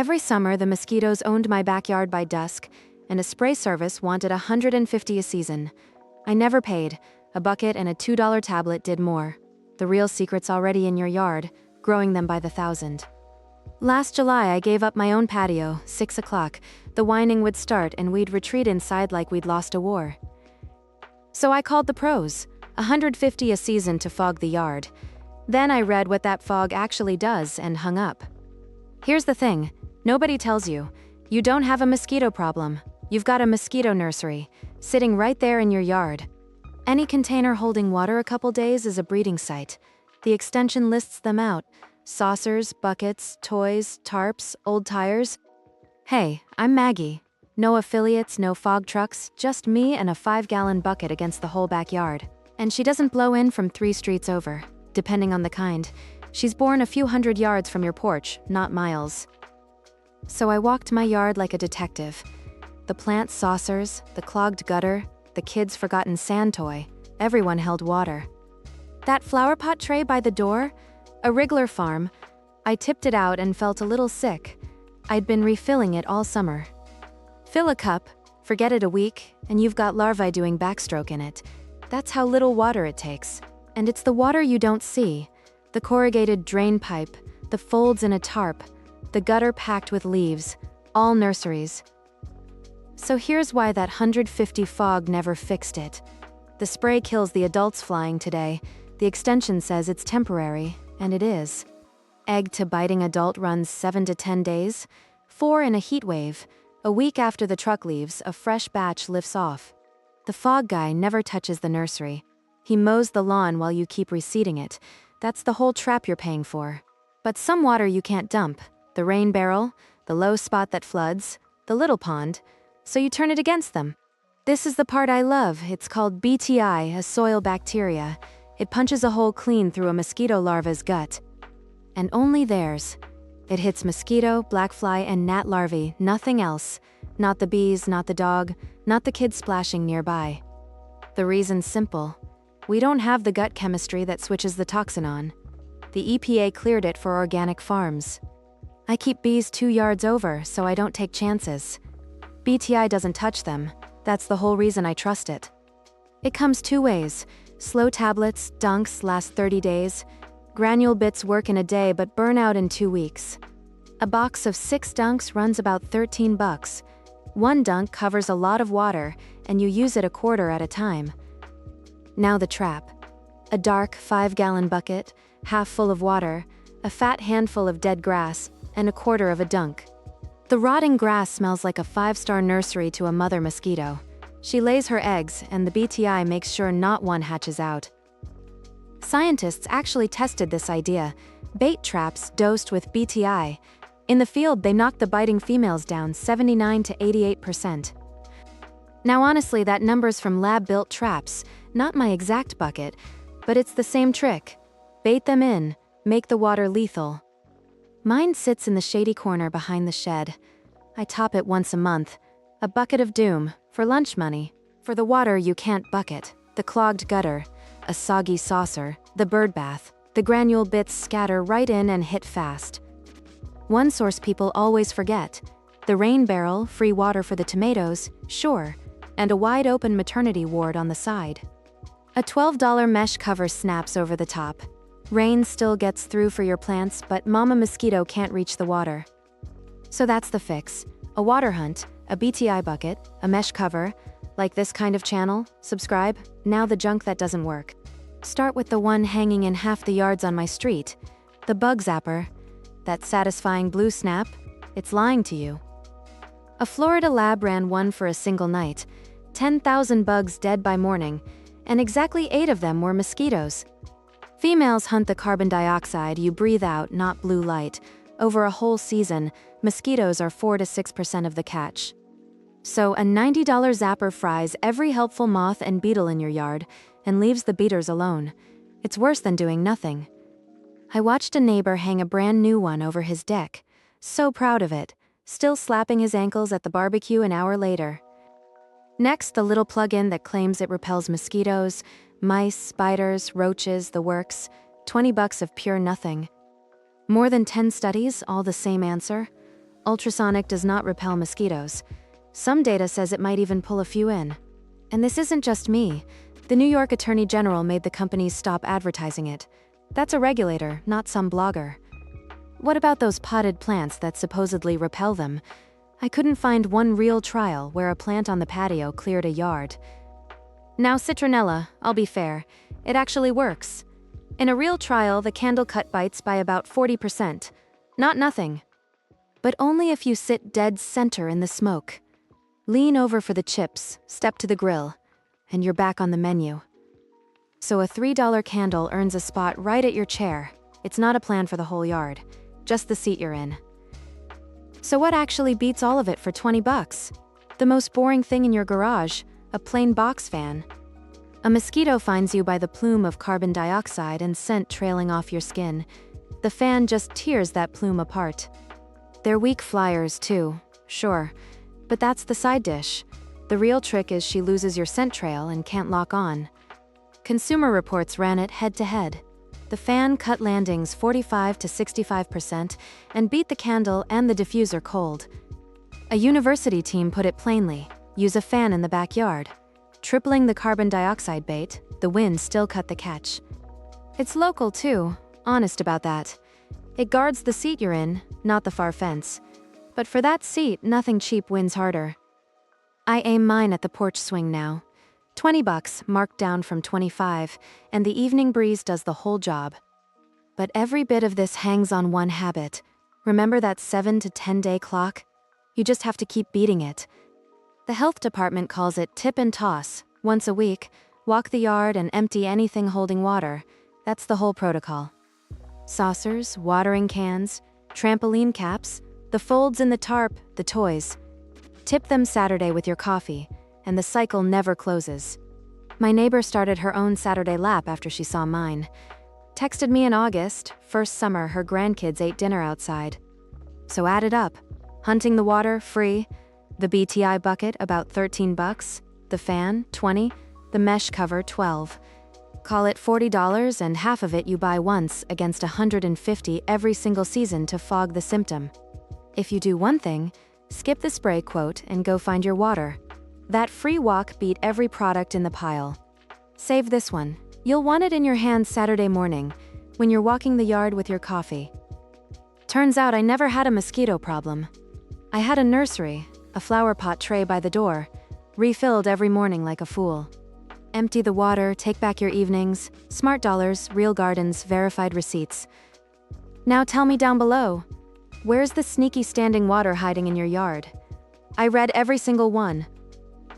Every summer, the mosquitoes owned my backyard by dusk, and a spray service wanted $150 a season. I never paid. A bucket and a $2 tablet did more. The real secret's already in your yard, growing them by the thousand. Last July, I gave up my own patio, 6 o'clock. The whining would start and we'd retreat inside like we'd lost a war. So I called the pros, $150 a season to fog the yard. Then I read what that fog actually does and hung up. Here's the thing, nobody tells you. You don't have a mosquito problem. You've got a mosquito nursery, sitting right there in your yard. Any container holding water a couple days is a breeding site. The extension lists them out. Saucers, buckets, toys, tarps, old tires. Hey, I'm Maggie. No affiliates, no fog trucks, just me and a 5-gallon bucket against the whole backyard. And she doesn't blow in from 3 streets over, depending on the kind. She's born a few hundred yards from your porch, not miles. So I walked my yard like a detective. The plant saucers, the clogged gutter, the kid's forgotten sand toy, everyone held water. That flower pot tray by the door? A Wriggler farm. I tipped it out and felt a little sick. I'd been refilling it all summer. Fill a cup, forget it a week, and you've got larvae doing backstroke in it. That's how little water it takes. And it's the water you don't see. The corrugated drain pipe, the folds in a tarp, the gutter packed with leaves, all nurseries. So here's why that 150 fog never fixed it. The spray kills the adults flying today. The extension says it's temporary, and it is. Egg to biting adult runs 7 to 10 days, 4 in a heat wave. A week after the truck leaves, a fresh batch lifts off. The fog guy never touches the nursery. He mows the lawn while you keep reseeding it. That's the whole trap you're paying for. But some water you can't dump. The rain barrel, the low spot that floods, the little pond. So you turn it against them. This is the part I love. It's called BTI, a soil bacteria. It punches a hole clean through a mosquito larva's gut. And only theirs. It hits mosquito, black fly, and gnat larvae, nothing else. Not the bees, not the dog, not the kids splashing nearby. The reason's simple. We don't have the gut chemistry that switches the toxin on. The EPA cleared it for organic farms. I keep bees 2 yards over, so I don't take chances. BTI doesn't touch them. That's the whole reason I trust it. It comes 2 ways. Slow tablets, dunks, last 30 days. Granule bits work in a day but burn out in 2 weeks. A box of 6 dunks runs about $13. 1 dunk covers a lot of water, and you use it a quarter at a time. Now the trap. A dark 5-gallon bucket, half full of water, a fat handful of dead grass, and a quarter of a dunk. The rotting grass smells like a 5-star nursery to a mother mosquito. She lays her eggs, and the BTI makes sure not one hatches out. Scientists actually tested this idea. Bait traps dosed with BTI. In the field, they knocked the biting females down 79 to 88%. Now honestly, that number's from lab-built traps, not my exact bucket, but it's the same trick. Bait them in, make the water lethal. Mine sits in the shady corner behind the shed. I top it once a month. A bucket of doom, for lunch money. For the water you can't bucket, the clogged gutter, a soggy saucer, the bird bath. The granule bits scatter right in and hit fast. One source people always forget. The rain barrel, free water for the tomatoes, sure, and a wide-open maternity ward on the side. A $12 mesh cover snaps over the top. Rain still gets through for your plants, but mama mosquito can't reach the water. So that's the fix. A water hunt, a BTI bucket, a mesh cover, like this kind of channel, subscribe, now the junk that doesn't work. Start with the one hanging in half the yards on my street. The bug zapper. That satisfying blue snap, it's lying to you. A Florida lab ran one for a single night. 10,000 bugs dead by morning, and exactly 8 of them were mosquitoes. Females hunt the carbon dioxide you breathe out, not blue light. Over a whole season, mosquitoes are 4 to 6% of the catch. So a $90 zapper fries every helpful moth and beetle in your yard and leaves the beaters alone. It's worse than doing nothing. I watched a neighbor hang a brand new one over his deck. So proud of it, still slapping his ankles at the barbecue an hour later. Next, the little plug-in that claims it repels mosquitoes, mice, spiders, roaches, the works. $20 of pure nothing. More than 10 studies, all the same answer. Ultrasonic does not repel mosquitoes. Some data says it might even pull a few in. And this isn't just me. The New York Attorney General made the companies stop advertising it. That's a regulator, not some blogger. What about those potted plants that supposedly repel them? I couldn't find one real trial where a plant on the patio cleared a yard. Now citronella, I'll be fair, it actually works. In a real trial, the candle cut bites by about 40%. Not nothing. But only if you sit dead center in the smoke. Lean over for the chips, step to the grill, and you're back on the menu. So a $3 candle earns a spot right at your chair. It's not a plan for the whole yard, just the seat you're in. So what actually beats all of it for 20 bucks? The most boring thing in your garage, a plain box fan. A mosquito finds you by the plume of carbon dioxide and scent trailing off your skin. The fan just tears that plume apart. They're weak flyers too, sure, but that's the side dish. The real trick is she loses your scent trail and can't lock on. Consumer Reports ran it head-to-head. The fan cut landings 45 to 65% and beat the candle and the diffuser cold. A university team put it plainly, use a fan in the backyard. Tripling the carbon dioxide bait, the wind still cut the catch. It's local too, honest about that. It guards the seat you're in, not the far fence. But for that seat, nothing cheap wins harder. I aim mine at the porch swing now. 20 bucks, marked down from 25, and the evening breeze does the whole job. But every bit of this hangs on one habit. Remember that 7 to 10 day clock? You just have to keep beating it. The health department calls it tip and toss. Once a week, walk the yard and empty anything holding water. That's the whole protocol. Saucers, watering cans, trampoline caps, the folds in the tarp, the toys. Tip them Saturday with your coffee, and the cycle never closes. My neighbor started her own Saturday lap after she saw mine. Texted me in August, first summer her grandkids ate dinner outside. So add it up. Hunting the water, free. The BTI bucket, about 13 bucks. The fan, 20. The mesh cover, 12. Call it $40 and half of it you buy once against $150 every single season to fog the symptom. If you do one thing, skip the spray quote and go find your water. That free walk beat every product in the pile. Save this one. You'll want it in your hands Saturday morning when you're walking the yard with your coffee. Turns out I never had a mosquito problem. I had a nursery, a flower pot tray by the door, refilled every morning like a fool. Empty the water, take back your evenings, smart dollars, real gardens, verified receipts. Now tell me down below, where's the sneaky standing water hiding in your yard? I read every single one.